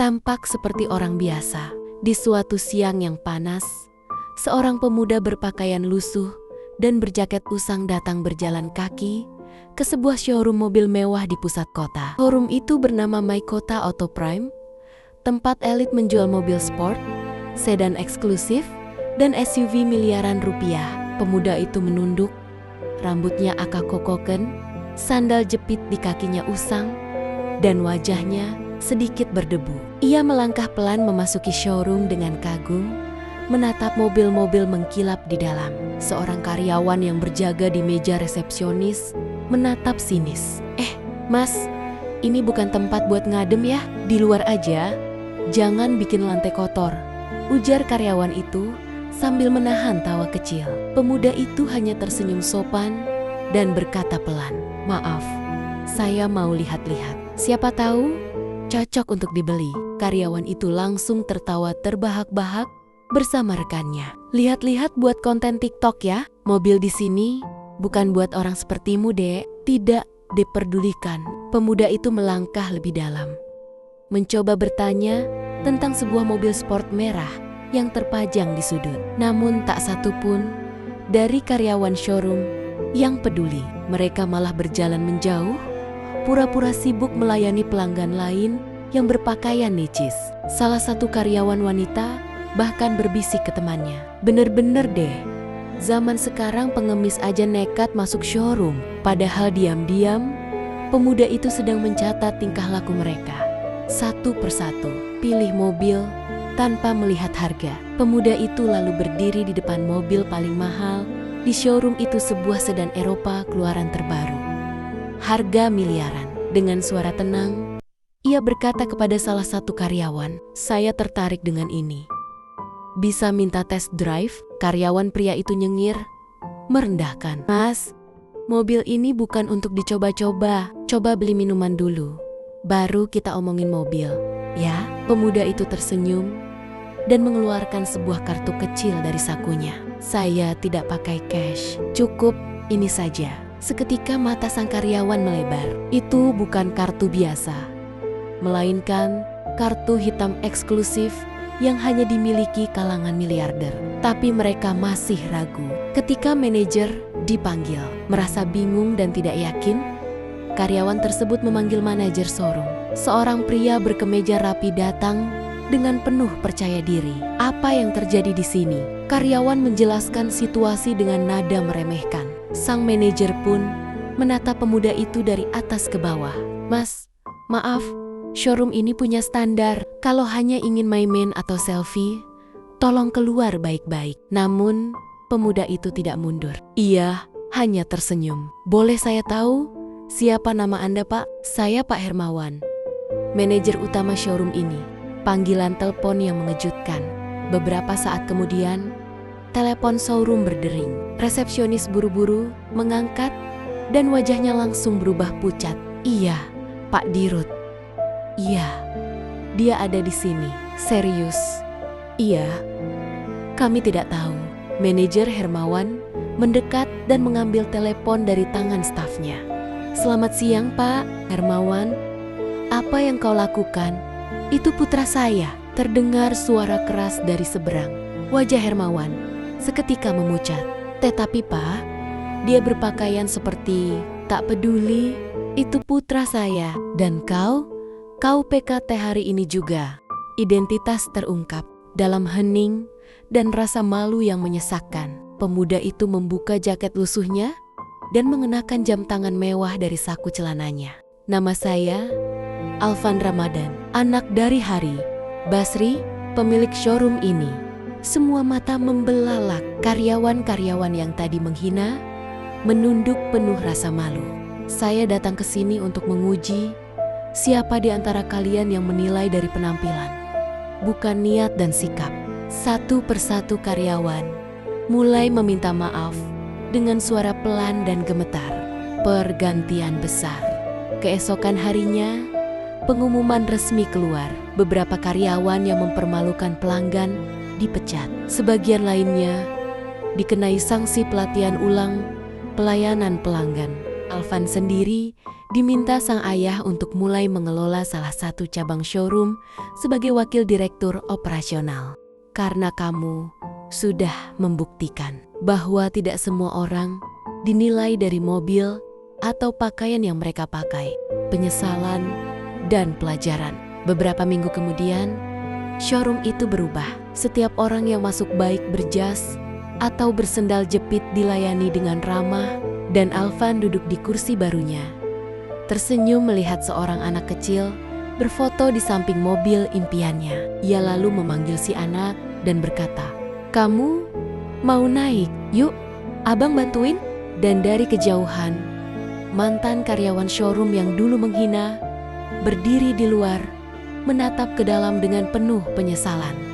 tampak seperti orang biasa. Di suatu siang yang panas, seorang pemuda berpakaian lusuh dan berjaket usang datang berjalan kaki ke sebuah showroom mobil mewah di pusat kota. Showroom itu bernama Maikota Auto Prime, tempat elit menjual mobil sport, sedan eksklusif, dan SUV miliaran rupiah. Pemuda itu menunduk, rambutnya akakokoken, sandal jepit di kakinya usang, dan wajahnya sedikit berdebu. Ia melangkah pelan memasuki showroom dengan kagum, menatap mobil-mobil mengkilap di dalam. Seorang karyawan yang berjaga di meja resepsionis menatap sinis. Mas, ini bukan tempat buat ngadem ya, di luar aja. Jangan bikin lantai kotor, ujar karyawan itu sambil menahan tawa kecil. Pemuda itu hanya tersenyum sopan dan berkata pelan, "Maaf, saya mau lihat-lihat. Siapa tahu cocok untuk dibeli." Karyawan itu langsung tertawa terbahak-bahak bersama rekannya. "Lihat-lihat buat konten TikTok ya. Mobil di sini bukan buat orang sepertimu, Dek." "Tidak diperdulikan." Pemuda itu melangkah lebih dalam, mencoba bertanya tentang sebuah mobil sport merah yang terpajang di sudut. Namun tak satu pun dari karyawan showroom yang peduli. Mereka malah berjalan menjauh, pura-pura sibuk melayani pelanggan lain yang berpakaian necis. Salah satu karyawan wanita bahkan berbisik ke temannya, "Bener-bener deh, zaman sekarang pengemis aja nekat masuk showroom." Padahal diam-diam, pemuda itu sedang mencatat tingkah laku mereka. Satu persatu, pilih mobil tanpa melihat harga. Pemuda itu lalu berdiri di depan mobil paling mahal di showroom itu, sebuah sedan Eropa keluaran terbaru. Harga miliaran. Dengan suara tenang, ia berkata kepada salah satu karyawan, "Saya tertarik dengan ini. Bisa minta test drive?" Karyawan pria itu nyengir, merendahkan. "Mas, mobil ini bukan untuk dicoba-coba. Coba beli minuman dulu, baru kita omongin mobil, ya." Pemuda itu tersenyum dan mengeluarkan sebuah kartu kecil dari sakunya. "Saya tidak pakai cash, cukup ini saja." Seketika mata sang karyawan melebar. Itu bukan kartu biasa, melainkan kartu hitam eksklusif yang hanya dimiliki kalangan miliarder. Tapi mereka masih ragu. Ketika manajer dipanggil, merasa bingung dan tidak yakin, karyawan tersebut memanggil manajer showroom. Seorang pria berkemeja rapi datang dengan penuh percaya diri. "Apa yang terjadi di sini?" Karyawan menjelaskan situasi dengan nada meremehkan. Sang manajer pun menatap pemuda itu dari atas ke bawah. "Mas, maaf, showroom ini punya standar. Kalau hanya ingin main-main atau selfie, tolong keluar baik-baik." Namun, pemuda itu tidak mundur. Ia hanya tersenyum. "Boleh saya tahu siapa nama Anda, Pak?" "Saya Pak Hermawan, manajer utama showroom ini." Panggilan telepon yang mengejutkan. Beberapa saat kemudian, telepon showroom berdering. Resepsionis buru-buru mengangkat dan wajahnya langsung berubah pucat. "Iya, Pak Dirut. Iya, dia ada di sini." "Serius?" "Iya, kami tidak tahu." Manajer Hermawan mendekat dan mengambil telepon dari tangan stafnya. "Selamat siang, Pak Hermawan. Apa yang kau lakukan?" "Itu putra saya." Terdengar suara keras dari seberang. Wajah Hermawan seketika memucat. "Tetapi Pak, dia berpakaian seperti tak peduli. Itu putra saya. Dan kau PKT hari ini juga." Identitas terungkap dalam hening dan rasa malu yang menyesakkan. Pemuda itu membuka jaket lusuhnya dan mengenakan jam tangan mewah dari saku celananya. "Nama saya Alvan Ramadan, anak dari Hari Basri, pemilik showroom ini." Semua mata membelalak. Karyawan-karyawan yang tadi menghina menunduk penuh rasa malu. "Saya datang ke sini untuk menguji siapa di antara kalian yang menilai dari penampilan, bukan niat dan sikap." Satu persatu karyawan mulai meminta maaf dengan suara pelan dan gemetar. Pergantian besar. Keesokan harinya, pengumuman resmi keluar. Beberapa karyawan yang mempermalukan pelanggan dipecat. Sebagian lainnya dikenai sanksi pelatihan ulang pelayanan pelanggan. Alvan sendiri diminta sang ayah untuk mulai mengelola salah satu cabang showroom sebagai wakil direktur operasional. Karena kamu sudah membuktikan bahwa tidak semua orang dinilai dari mobil atau pakaian yang mereka pakai. Penyesalan dan pelajaran. Beberapa minggu kemudian, showroom itu berubah. Setiap orang yang masuk baik berjas atau bersendal jepit dilayani dengan ramah, dan Alvan duduk di kursi barunya. Tersenyum melihat seorang anak kecil berfoto di samping mobil impiannya. Ia lalu memanggil si anak dan berkata, "Kamu mau naik? Yuk, abang bantuin." Dan dari kejauhan, mantan karyawan showroom yang dulu menghina berdiri di luar, menatap ke dalam dengan penuh penyesalan.